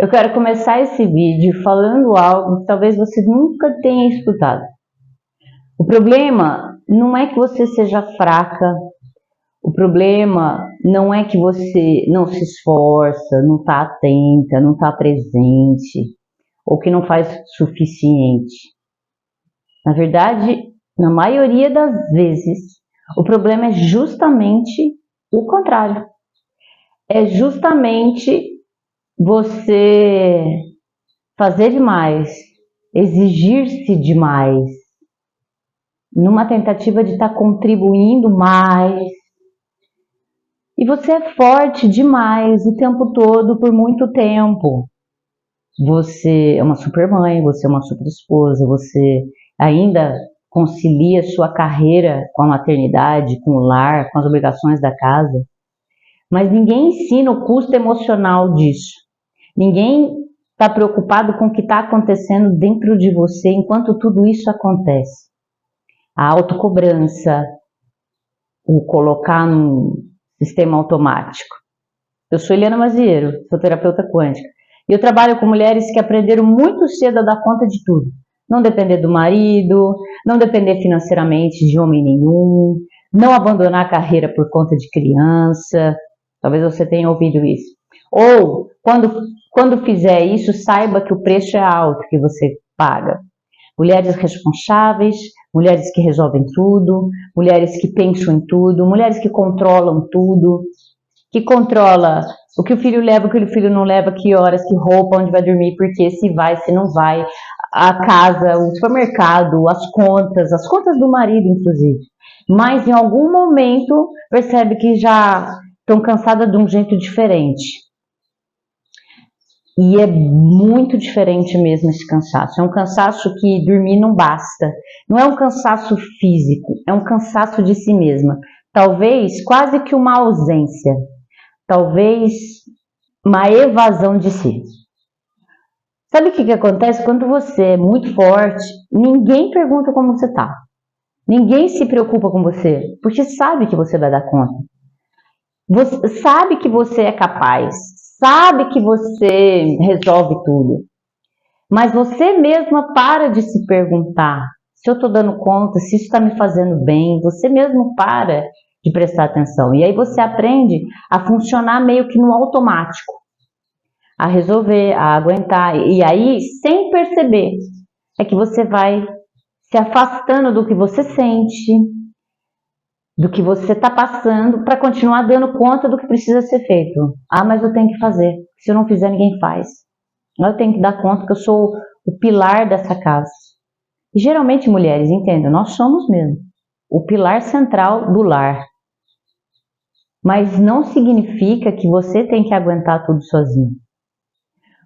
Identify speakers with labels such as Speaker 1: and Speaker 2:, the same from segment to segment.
Speaker 1: Eu quero começar esse vídeo falando algo que talvez você nunca tenha escutado. O problema não é que você seja fraca, o problema não é que você não se esforça, não está atenta, não está presente, ou que não faz o suficiente. Na verdade, na maioria das vezes, o problema é justamente o contrário. É justamente você fazer demais, exigir-se demais, numa tentativa de estar contribuindo mais. E você é forte demais o tempo todo, por muito tempo. Você é uma super mãe, você é uma super esposa, você ainda concilia sua carreira com a maternidade, com o lar, com as obrigações da casa. Mas ninguém ensina o custo emocional disso. Ninguém está preocupado com o que está acontecendo dentro de você enquanto tudo isso acontece. A autocobrança, o colocar num sistema automático. Eu sou Eliana Mazieiro, sou terapeuta quântica. E eu trabalho com mulheres que aprenderam muito cedo a dar conta de tudo. Não depender do marido, não depender financeiramente de homem nenhum, não abandonar a carreira por conta de criança. Talvez você tenha ouvido isso. Ou, quando fizer isso, saiba que o preço é alto que você paga. Mulheres responsáveis, mulheres que resolvem tudo, mulheres que pensam em tudo, mulheres que controlam tudo, que controla o que o filho leva, o que o filho não leva, que horas, que roupa, onde vai dormir, porque se vai, se não vai, a casa, o supermercado, as contas do marido, inclusive. Mas em algum momento percebe que já estão cansadas de um jeito diferente. E é muito diferente mesmo esse cansaço. É um cansaço que dormir não basta. Não é um cansaço físico, é um cansaço de si mesma. Talvez quase que uma ausência. Talvez uma evasão de si. Sabe o que acontece? Quando você é muito forte, ninguém pergunta como você está. Ninguém se preocupa com você, porque sabe que você vai dar conta. Você sabe que você é capaz, sabe que você resolve tudo. Mas você mesma para de se perguntar se eu estou dando conta, se isso está me fazendo bem. Você mesmo para de prestar atenção. E aí você aprende a funcionar meio que no automático. A resolver, a aguentar. E aí, sem perceber, é que você vai se afastando do que você sente, do que você está passando, para continuar dando conta do que precisa ser feito. Ah, mas eu tenho que fazer. Se eu não fizer, ninguém faz. Eu tenho que dar conta que eu sou o pilar dessa casa. E geralmente, mulheres, entendam, nós somos mesmo o pilar central do lar. Mas não significa que você tem que aguentar tudo sozinho.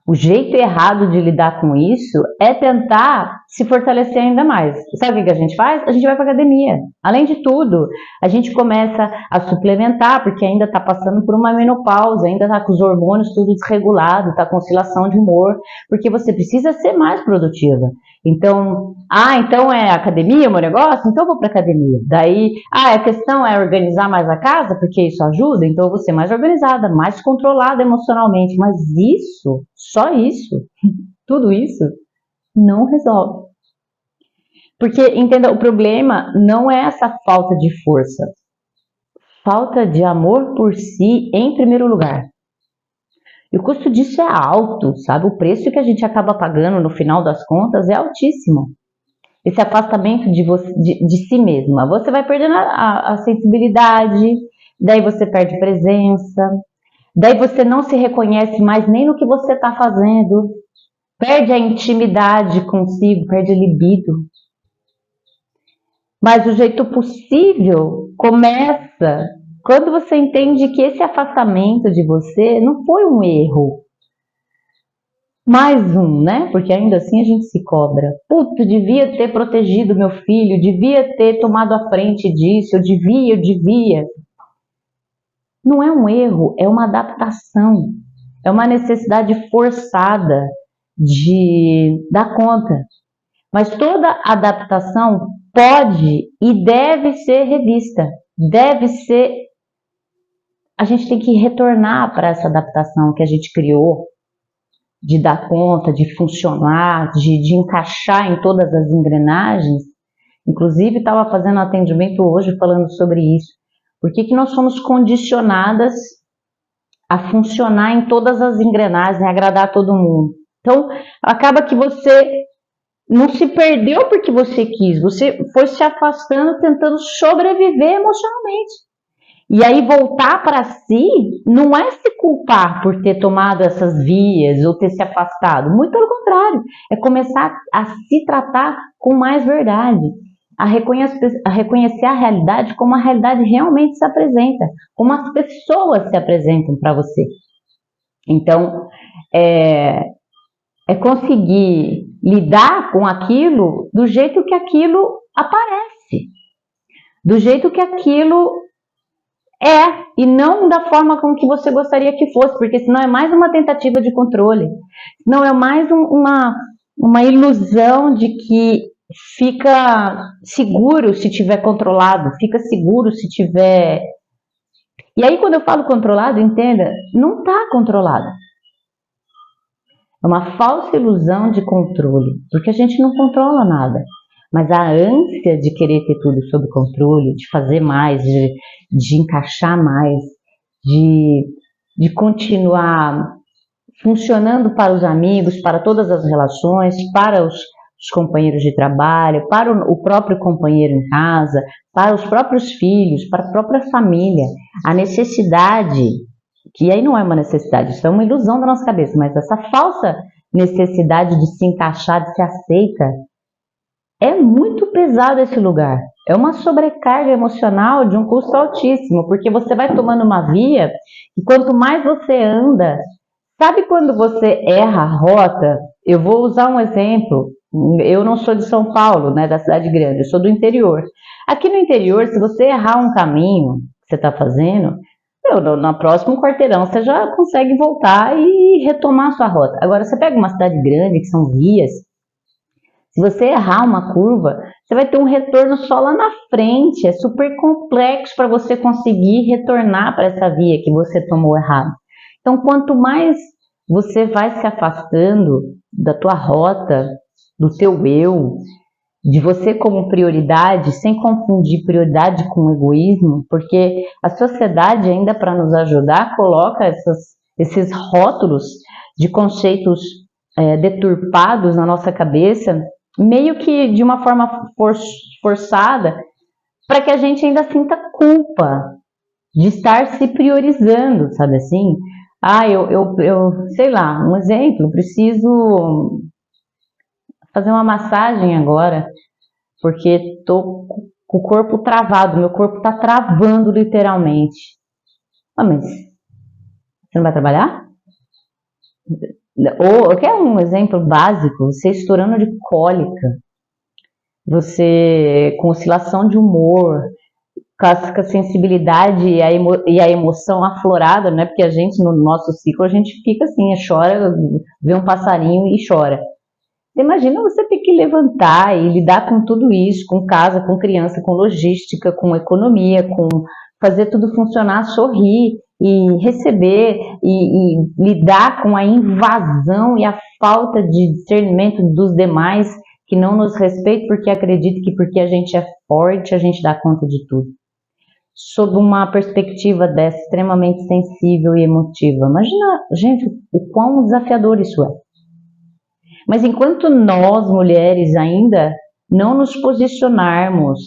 Speaker 1: O jeito errado de lidar com isso é tentar se fortalecer ainda mais. Sabe o que a gente faz? A gente vai para academia. Além de tudo, a gente começa a suplementar, porque ainda está passando por uma menopausa, ainda está com os hormônios tudo desregulado, está com oscilação de humor, porque você precisa ser mais produtiva. Então, então é academia o meu negócio? Então eu vou para academia. Daí, a questão é organizar mais a casa, porque isso ajuda, então eu vou ser mais organizada, mais controlada emocionalmente. Mas isso, só isso, tudo isso, não resolve. Porque, entenda, o problema não é essa falta de força. Falta de amor por si em primeiro lugar. E o custo disso é alto, sabe? O preço que a gente acaba pagando no final das contas é altíssimo. Esse afastamento de si mesma. Você vai perdendo a sensibilidade, daí você perde presença, daí você não se reconhece mais nem no que você está fazendo, perde a intimidade consigo, perde a libido. Mas o jeito possível começa quando você entende que esse afastamento de você não foi um erro. Mais um, né? Porque ainda assim a gente se cobra. Puta, devia ter protegido meu filho, devia ter tomado a frente disso, eu devia. Não é um erro, é uma adaptação. É uma necessidade forçada de dar conta. Mas toda adaptação pode e deve ser revista. A gente tem que retornar para essa adaptação que a gente criou de dar conta, de funcionar, de encaixar em todas as engrenagens. Inclusive, estava fazendo um atendimento hoje falando sobre isso. Por que nós somos condicionadas a funcionar em todas as engrenagens, a agradar todo mundo? Então, acaba que você não se perdeu porque você quis, você foi se afastando, tentando sobreviver emocionalmente. E aí voltar para si não é se culpar por ter tomado essas vias ou ter se afastado. Muito pelo contrário, é começar a se tratar com mais verdade, a reconhecer a realidade como a realidade realmente se apresenta, como as pessoas se apresentam para você. Então, é conseguir lidar com aquilo do jeito que aquilo aparece, do jeito que aquilo e não da forma como que você gostaria que fosse, porque senão é mais uma tentativa de controle, não é mais uma ilusão de que fica seguro se tiver controlado, fica seguro se tiver... E aí quando eu falo controlado, entenda, não está controlado. É uma falsa ilusão de controle, porque a gente não controla nada. Mas a ânsia de querer ter tudo sob controle, de fazer mais, de encaixar mais, de continuar funcionando para os amigos, para todas as relações, para os companheiros de trabalho, para o próprio companheiro em casa, para os próprios filhos, para a própria família. A necessidade, que aí não é uma necessidade, isso é uma ilusão da nossa cabeça, mas essa falsa necessidade de se encaixar, de ser aceita, é muito pesado esse lugar. É uma sobrecarga emocional de um custo altíssimo, porque você vai tomando uma via e quanto mais você anda, sabe quando você erra a rota? Eu vou usar um exemplo. Eu não sou de São Paulo, né, da cidade grande, eu sou do interior. Aqui no interior, se você errar um caminho que você está fazendo, no próximo quarteirão você já consegue voltar e retomar a sua rota. Agora, você pega uma cidade grande, que são vias, se você errar uma curva, você vai ter um retorno só lá na frente. É super complexo para você conseguir retornar para essa via que você tomou errado. Então, quanto mais você vai se afastando da tua rota, do teu eu, de você como prioridade, sem confundir prioridade com egoísmo, porque a sociedade, ainda para nos ajudar, coloca esses rótulos de conceitos deturpados na nossa cabeça, meio que de uma forma forçada, para que a gente ainda sinta culpa de estar se priorizando, sabe assim? Eu sei lá, um exemplo, preciso fazer uma massagem agora, porque tô com o corpo travado, meu corpo tá travando literalmente. Mas você não vai trabalhar? Ou quer um exemplo básico, você estourando de cólica, você com oscilação de humor, com a sensibilidade e a emoção aflorada, né? Porque a gente, no nosso ciclo, a gente fica assim, chora, vê um passarinho e chora. Imagina você ter que levantar e lidar com tudo isso, com casa, com criança, com logística, com economia, com fazer tudo funcionar, sorrir e receber e lidar com a invasão e a falta de discernimento dos demais que não nos respeitam porque acreditam que porque a gente é forte, a gente dá conta de tudo. Sob uma perspectiva dessa extremamente sensível e emotiva. Imagina, gente, o quão desafiador isso é. Mas enquanto nós, mulheres, ainda não nos posicionarmos,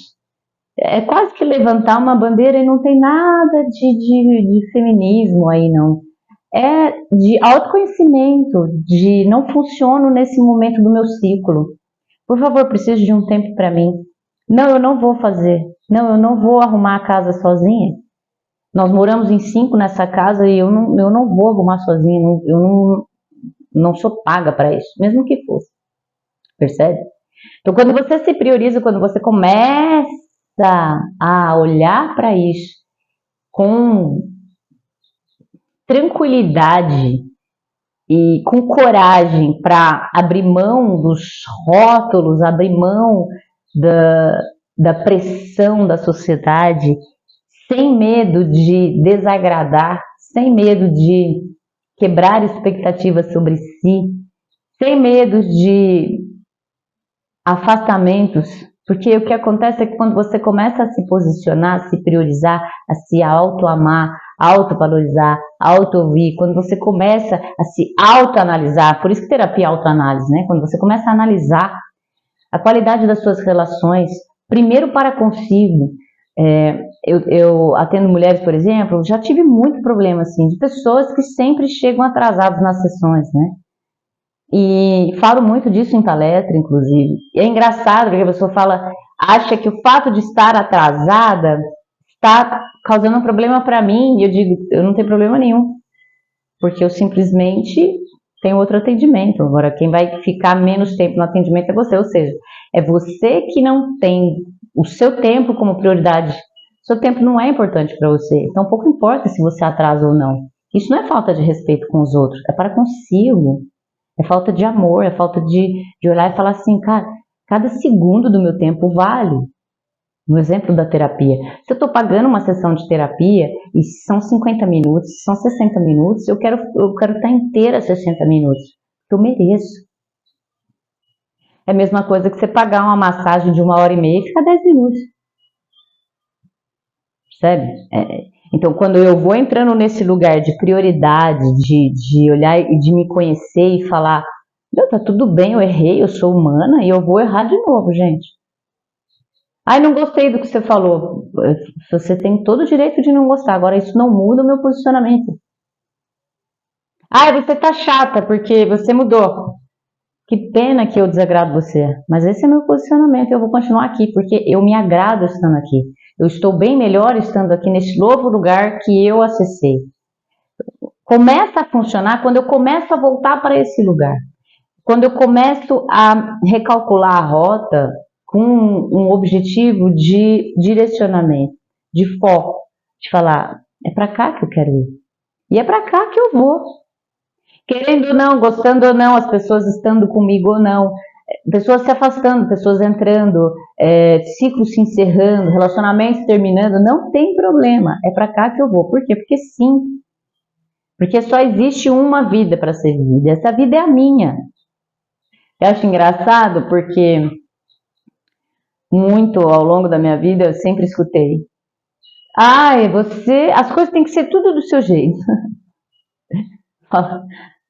Speaker 1: é quase que levantar uma bandeira e não tem nada de feminismo aí, não. É de autoconhecimento, de não funciono nesse momento do meu ciclo. Por favor, preciso de um tempo para mim. Não, eu não vou fazer. Não, eu não vou arrumar a casa sozinha. Nós moramos em 5 nessa casa e eu não vou arrumar sozinha. Eu não sou paga para isso, mesmo que fosse. Percebe? Então, quando você se prioriza, quando você começa a olhar para isso com tranquilidade e com coragem para abrir mão dos rótulos, abrir mão da pressão da sociedade, sem medo de desagradar, sem medo de quebrar expectativas sobre si, sem medo de afastamentos, porque o que acontece é que quando você começa a se posicionar, a se priorizar, a se auto-amar, auto-valorizar, auto-ouvir, quando você começa a se auto-analisar, por isso que terapia é autoanálise, né? Quando você começa a analisar a qualidade das suas relações, primeiro para consigo. Eu atendo mulheres, por exemplo, já tive muito problema, assim, de pessoas que sempre chegam atrasadas nas sessões, né? E falo muito disso em palestra, inclusive. E é engraçado porque a pessoa acha que o fato de estar atrasada está causando um problema para mim. E eu digo, eu não tenho problema nenhum, porque eu simplesmente tenho outro atendimento. Agora, quem vai ficar menos tempo no atendimento é você, ou seja, é você que não tem o seu tempo como prioridade. Seu tempo não é importante para você, então pouco importa se você atrasa ou não. Isso não é falta de respeito com os outros, é para consigo. É falta de amor, é falta de olhar e falar assim, cara, cada segundo do meu tempo vale. No exemplo da terapia. Se eu estou pagando uma sessão de terapia e são 50 minutos, são 60 minutos, eu quero estar inteira 60 minutos. Eu mereço. É a mesma coisa que você pagar uma massagem de 1h30 e ficar 10 minutos. Percebe? Então, quando eu vou entrando nesse lugar de prioridade, de olhar e de me conhecer e falar, meu, tá tudo bem, eu errei, eu sou humana e eu vou errar de novo, gente. Ai, não gostei do que você falou. Você tem todo o direito de não gostar, agora isso não muda o meu posicionamento. Ai, você tá chata porque você mudou. Que pena que eu desagrado você, mas esse é meu posicionamento e eu vou continuar aqui porque eu me agrado estando aqui. Eu estou bem melhor estando aqui nesse novo lugar que eu acessei. Começa a funcionar quando eu começo a voltar para esse lugar. Quando eu começo a recalcular a rota com um objetivo de direcionamento, de foco, de falar, é para cá que eu quero ir. E é para cá que eu vou. Querendo ou não, gostando ou não, as pessoas estando comigo ou não, pessoas se afastando, pessoas entrando, ciclos se encerrando, relacionamentos terminando, não tem problema, é para cá que eu vou. Por quê? Porque sim. Porque só existe uma vida para ser vivida, essa vida é a minha. Eu acho engraçado porque muito ao longo da minha vida eu sempre escutei, as coisas têm que ser tudo do seu jeito.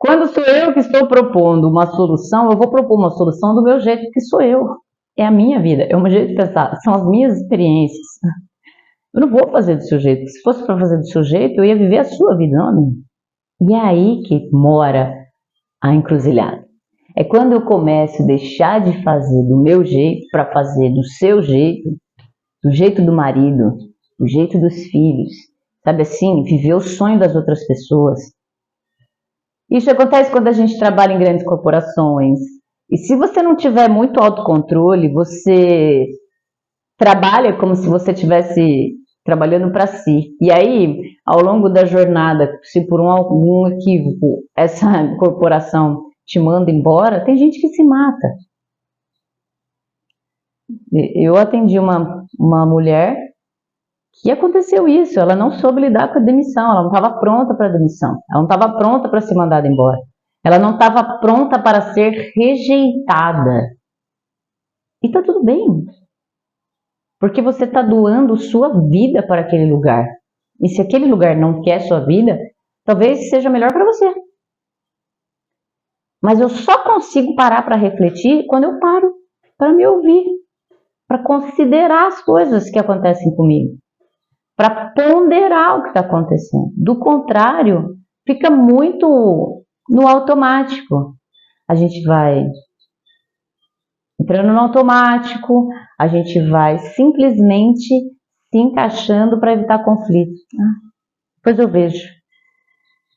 Speaker 1: Quando sou eu que estou propondo uma solução, eu vou propor uma solução do meu jeito, que sou eu. É a minha vida, é o meu jeito de pensar, são as minhas experiências. Eu não vou fazer do seu jeito. Se fosse para fazer do seu jeito, eu ia viver a sua vida, não a minha. E é aí que mora a encruzilhada. É quando eu começo a deixar de fazer do meu jeito para fazer do seu jeito, do jeito do marido, do jeito dos filhos, sabe assim, viver o sonho das outras pessoas. Isso acontece quando a gente trabalha em grandes corporações. E se você não tiver muito autocontrole, você trabalha como se você estivesse trabalhando para si. E aí, ao longo da jornada, se por algum equívoco essa corporação te manda embora, tem gente que se mata. Eu atendi uma mulher que aconteceu isso, ela não soube lidar com a demissão, ela não estava pronta para a demissão, ela não estava pronta para ser mandada embora, ela não estava pronta para ser rejeitada. E tá tudo bem, porque você está doando sua vida para aquele lugar. E se aquele lugar não quer sua vida, talvez seja melhor para você. Mas eu só consigo parar para refletir quando eu paro para me ouvir, para considerar as coisas que acontecem comigo, para ponderar o que está acontecendo. Do contrário, fica muito no automático. A gente vai entrando no automático, a gente vai simplesmente se encaixando para evitar conflito. Depois eu vejo.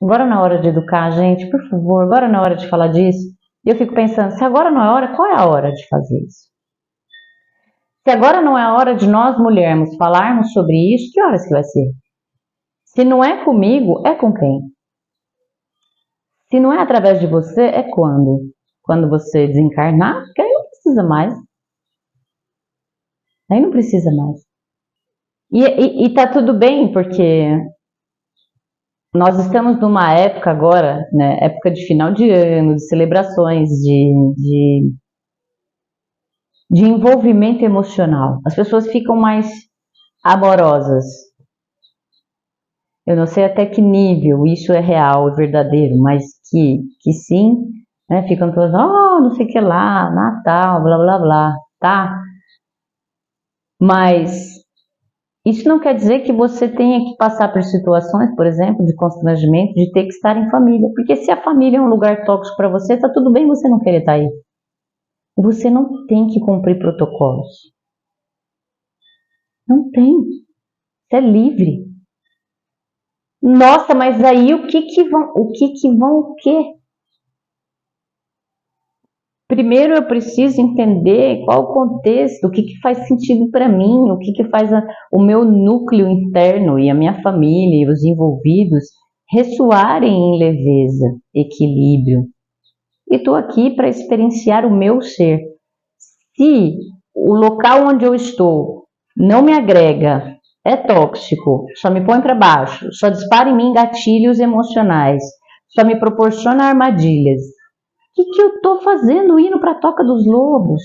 Speaker 1: Agora na hora de educar, gente, por favor, agora na hora de falar disso. E eu fico pensando, se agora não é a hora, qual é a hora de fazer isso? Se agora não é a hora de nós mulheres falarmos sobre isso, que horas que vai ser? Se não é comigo, é com quem? Se não é através de você, é quando? Quando você desencarnar, porque aí não precisa mais. Aí não precisa mais. E tá tudo bem, porque Nós estamos numa época agora, né, época de final de ano, de celebrações, de envolvimento emocional. As pessoas ficam mais amorosas. Eu não sei até que nível isso é real, é verdadeiro, mas que sim, né, ficam todas, não sei o que lá, Natal, blá blá blá, tá? Mas isso não quer dizer que você tenha que passar por situações, por exemplo, de constrangimento, de ter que estar em família. Porque se a família é um lugar tóxico para você, tá tudo bem você não querer estar aí. Você não tem que cumprir protocolos. Não tem. Você é livre. Nossa, mas aí o que vão o quê? Primeiro eu preciso entender qual o contexto, o que faz sentido para mim, o que faz o meu núcleo interno e a minha família e os envolvidos ressoarem em leveza, equilíbrio. E estou aqui para experienciar o meu ser. Se o local onde eu estou não me agrega, é tóxico, só me põe para baixo, só dispara em mim gatilhos emocionais, só me proporciona armadilhas, o que eu estou fazendo indo para a Toca dos Lobos?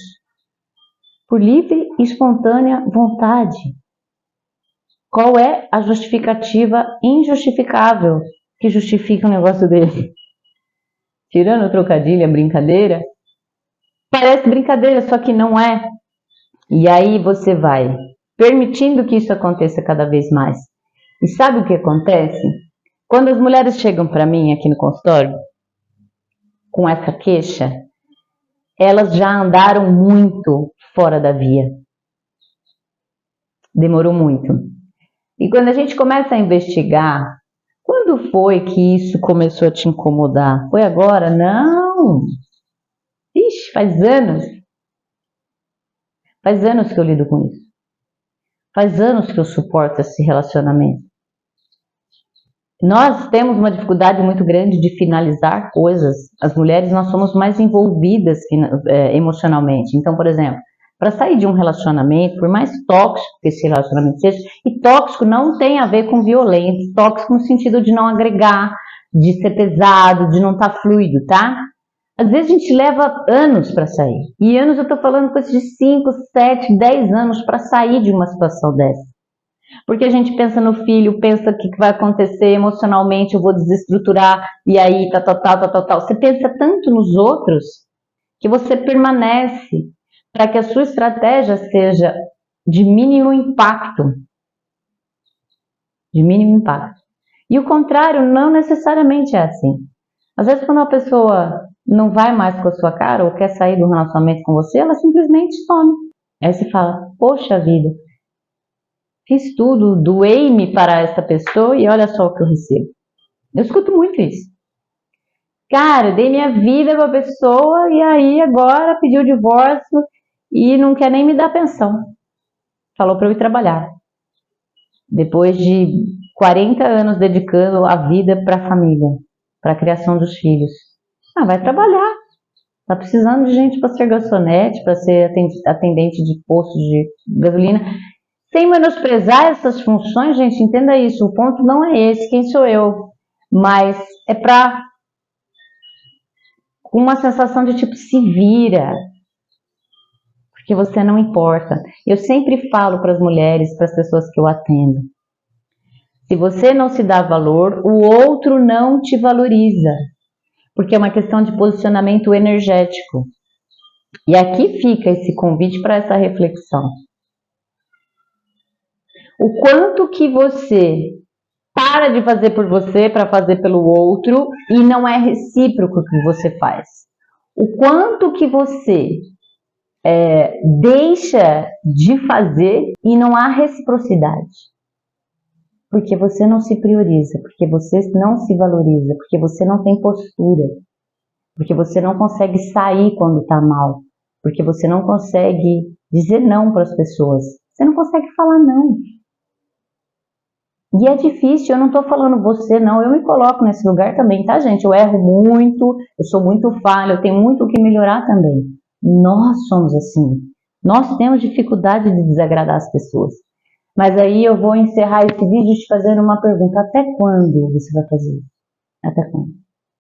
Speaker 1: Por livre e espontânea vontade. Qual é a justificativa injustificável que justifica o negócio dele? Tirando o trocadilho, a brincadeira, parece brincadeira, só que não é. E aí você vai permitindo que isso aconteça cada vez mais. E sabe o que acontece? Quando as mulheres chegam para mim aqui no consultório com essa queixa, elas já andaram muito fora da via. Demorou muito. E quando a gente começa a investigar, quando foi que isso começou a te incomodar? Foi agora? Não! Ixi, faz anos. Faz anos que eu lido com isso. Faz anos que eu suporto esse relacionamento. Nós temos uma dificuldade muito grande de finalizar coisas. As mulheres, nós somos mais envolvidas emocionalmente. Então, por exemplo, para sair de um relacionamento, por mais tóxico que esse relacionamento seja, e tóxico não tem a ver com violento, tóxico no sentido de não agregar, de ser pesado, de não estar fluido, tá? Às vezes a gente leva anos para sair. E anos eu estou falando coisa de 5, 7, 10 anos para sair de uma situação dessa. Porque a gente pensa no filho, pensa o que vai acontecer emocionalmente, eu vou desestruturar, e aí, tal. Você pensa tanto nos outros que você permanece para que a sua estratégia seja de mínimo impacto. De mínimo impacto. E o contrário não necessariamente é assim. Às vezes, quando uma pessoa não vai mais com a sua cara ou quer sair do relacionamento com você, ela simplesmente some. Aí você fala, poxa vida, fiz tudo, doei-me para essa pessoa e olha só o que eu recebo. Eu escuto muito isso. Cara, eu dei minha vida para a pessoa e aí agora pediu o divórcio e não quer nem me dar pensão. Falou para eu ir trabalhar. Depois de 40 anos dedicando a vida para a família, para a criação dos filhos. Vai trabalhar. Tá precisando de gente para ser garçonete, para ser atendente de posto de gasolina. Sem menosprezar essas funções, gente, entenda isso. O ponto não é esse, quem sou eu? Mas é para com uma sensação de tipo, se vira. Porque você não importa. Eu sempre falo para as mulheres, para as pessoas que eu atendo. Se você não se dá valor, o outro não te valoriza. Porque é uma questão de posicionamento energético. E aqui fica esse convite para essa reflexão. O quanto que você para de fazer por você para fazer pelo outro e não é recíproco o que você faz. O quanto que você deixa de fazer e não há reciprocidade. Porque você não se prioriza, porque você não se valoriza, porque você não tem postura, porque você não consegue sair quando está mal, porque você não consegue dizer não para as pessoas, você não consegue falar não. E é difícil, eu não estou falando você não, eu me coloco nesse lugar também, tá gente? Eu erro muito, eu sou muito falha, eu tenho muito o que melhorar também. Nós somos assim, nós temos dificuldade de desagradar as pessoas. Mas aí eu vou encerrar esse vídeo te fazendo uma pergunta. Até quando você vai fazer isso? Até quando?